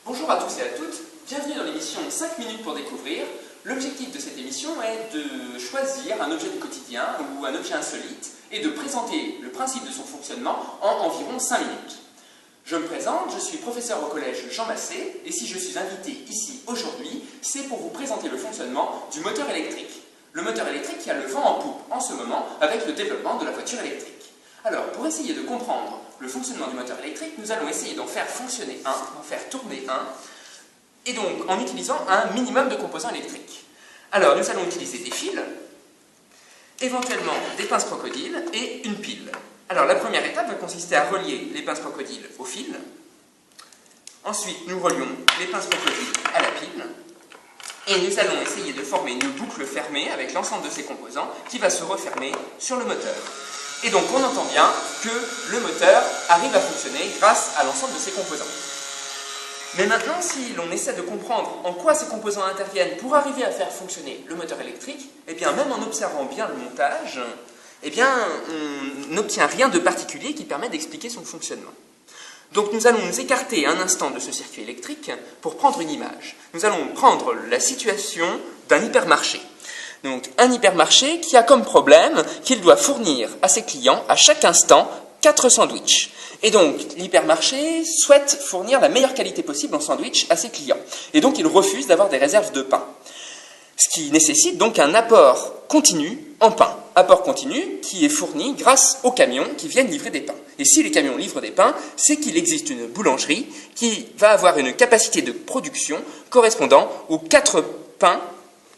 Bonjour à tous et à toutes, bienvenue dans l'émission 5 minutes pour découvrir. L'objectif de cette émission est de choisir un objet du quotidien ou un objet insolite et de présenter le principe de son fonctionnement en environ 5 minutes. Je me présente, je suis professeur au collège Jean Massé et si je suis invité ici aujourd'hui, c'est pour vous présenter le fonctionnement du moteur électrique. Le moteur électrique qui a le vent en poupe en ce moment avec le développement de la voiture électrique. Alors, pour essayer de comprendre le fonctionnement du moteur électrique, nous allons essayer d'en faire fonctionner un, d'en faire tourner un, et donc en utilisant un minimum de composants électriques. Alors, nous allons utiliser des fils, éventuellement des pinces crocodiles et une pile. Alors, la première étape va consister à relier les pinces crocodiles au fil. Ensuite, nous relions les pinces crocodiles à la pile. Et nous allons essayer de former une boucle fermée avec l'ensemble de ces composants qui va se refermer sur le moteur. Et donc on entend bien que le moteur arrive à fonctionner grâce à l'ensemble de ces composants. Mais maintenant, si l'on essaie de comprendre en quoi ces composants interviennent pour arriver à faire fonctionner le moteur électrique, eh bien même en observant bien le montage, eh bien on n'obtient rien de particulier qui permet d'expliquer son fonctionnement. Donc nous allons nous écarter un instant de ce circuit électrique pour prendre une image. Nous allons prendre la situation d'un hypermarché. Donc un hypermarché qui a comme problème qu'il doit fournir à ses clients à chaque instant 4 sandwichs. Et donc l'hypermarché souhaite fournir la meilleure qualité possible en sandwich à ses clients. Et donc il refuse d'avoir des réserves de pain. Ce qui nécessite donc un apport continu en pain. Apport continu qui est fourni grâce aux camions qui viennent livrer des pains. Et si les camions livrent des pains, c'est qu'il existe une boulangerie qui va avoir une capacité de production correspondant aux 4 pains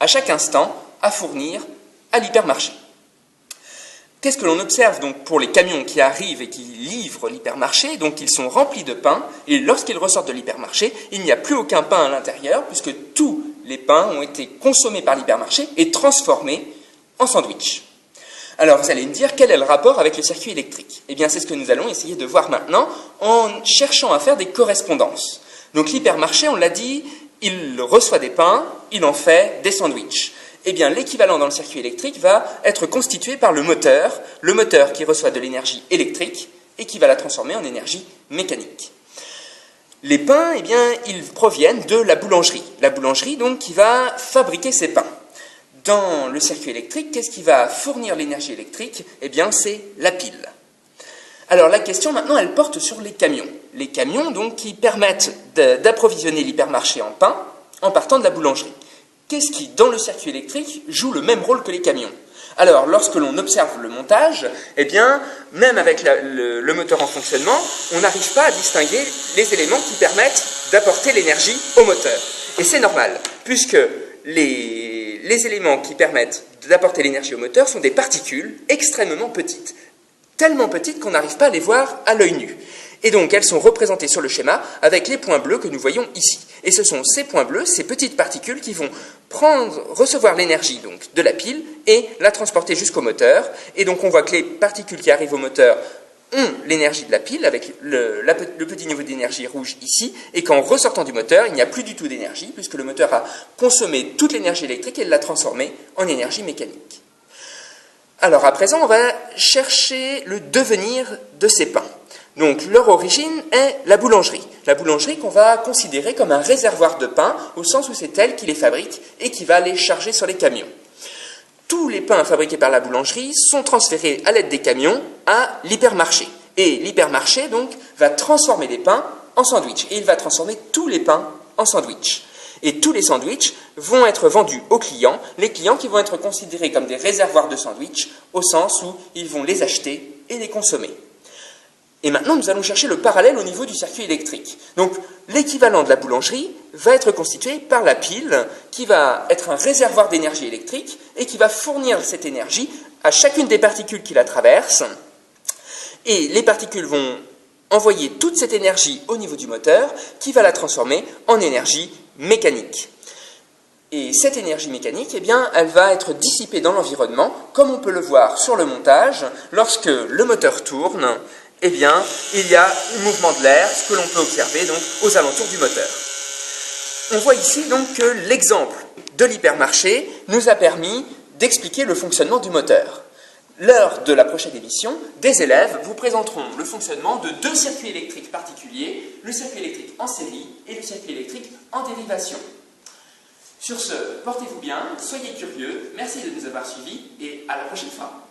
à chaque instant à fournir à l'hypermarché. Qu'est-ce que l'on observe donc pour les camions qui arrivent et qui livrent l'hypermarché? Donc ils sont remplis de pain et lorsqu'ils ressortent de l'hypermarché, il n'y a plus aucun pain à l'intérieur puisque tous les pains ont été consommés par l'hypermarché et transformés en sandwich. Alors vous allez me dire quel est le rapport avec le circuit électrique? Eh bien c'est ce que nous allons essayer de voir maintenant en cherchant à faire des correspondances. Donc l'hypermarché, on l'a dit, il reçoit des pains, il en fait des sandwichs. Eh bien, l'équivalent dans le circuit électrique va être constitué par le moteur qui reçoit de l'énergie électrique et qui va la transformer en énergie mécanique. Les pains, eh bien, ils proviennent de la boulangerie donc qui va fabriquer ces pains. Dans le circuit électrique, qu'est-ce qui va fournir l'énergie électrique? Eh bien, c'est la pile. Alors, la question maintenant, elle porte sur les camions. Les camions, donc, qui permettent d'approvisionner l'hypermarché en pain en partant de la boulangerie. Qu'est-ce qui, dans le circuit électrique, joue le même rôle que les camions? Alors, lorsque l'on observe le montage, eh bien, même avec le moteur en fonctionnement, on n'arrive pas à distinguer les éléments qui permettent d'apporter l'énergie au moteur. Et c'est normal, puisque les éléments qui permettent d'apporter l'énergie au moteur sont des particules extrêmement petites. Tellement petites qu'on n'arrive pas à les voir à l'œil nu. Et donc, elles sont représentées sur le schéma avec les points bleus que nous voyons ici. Et ce sont ces points bleus, ces petites particules qui vont recevoir l'énergie donc de la pile et la transporter jusqu'au moteur. Et donc, on voit que les particules qui arrivent au moteur ont l'énergie de la pile avec le petit niveau d'énergie rouge ici. Et qu'en ressortant du moteur, il n'y a plus du tout d'énergie puisque le moteur a consommé toute l'énergie électrique et l'a transformée en énergie mécanique. Alors, à présent, on va chercher le devenir de ces pains. Donc, leur origine est la boulangerie. La boulangerie qu'on va considérer comme un réservoir de pain, au sens où c'est elle qui les fabrique et qui va les charger sur les camions. Tous les pains fabriqués par la boulangerie sont transférés à l'aide des camions à l'hypermarché. Et l'hypermarché, donc, va transformer les pains en sandwich. Et il va transformer tous les pains en sandwich. Et tous les sandwichs vont être vendus aux clients, les clients qui vont être considérés comme des réservoirs de sandwich, au sens où ils vont les acheter et les consommer. Et maintenant, nous allons chercher le parallèle au niveau du circuit électrique. Donc, l'équivalent de la boulangerie va être constitué par la pile, qui va être un réservoir d'énergie électrique et qui va fournir cette énergie à chacune des particules qui la traversent. Et les particules vont envoyer toute cette énergie au niveau du moteur, qui va la transformer en énergie mécanique. Et cette énergie mécanique, eh bien, elle va être dissipée dans l'environnement, comme on peut le voir sur le montage, lorsque le moteur tourne. Eh bien, il y a un mouvement de l'air, ce que l'on peut observer donc aux alentours du moteur. On voit ici donc que l'exemple de l'hypermarché nous a permis d'expliquer le fonctionnement du moteur. Lors de la prochaine émission, des élèves vous présenteront le fonctionnement de deux circuits électriques particuliers, le circuit électrique en série et le circuit électrique en dérivation. Sur ce, portez-vous bien, soyez curieux, merci de nous avoir suivis et à la prochaine fois.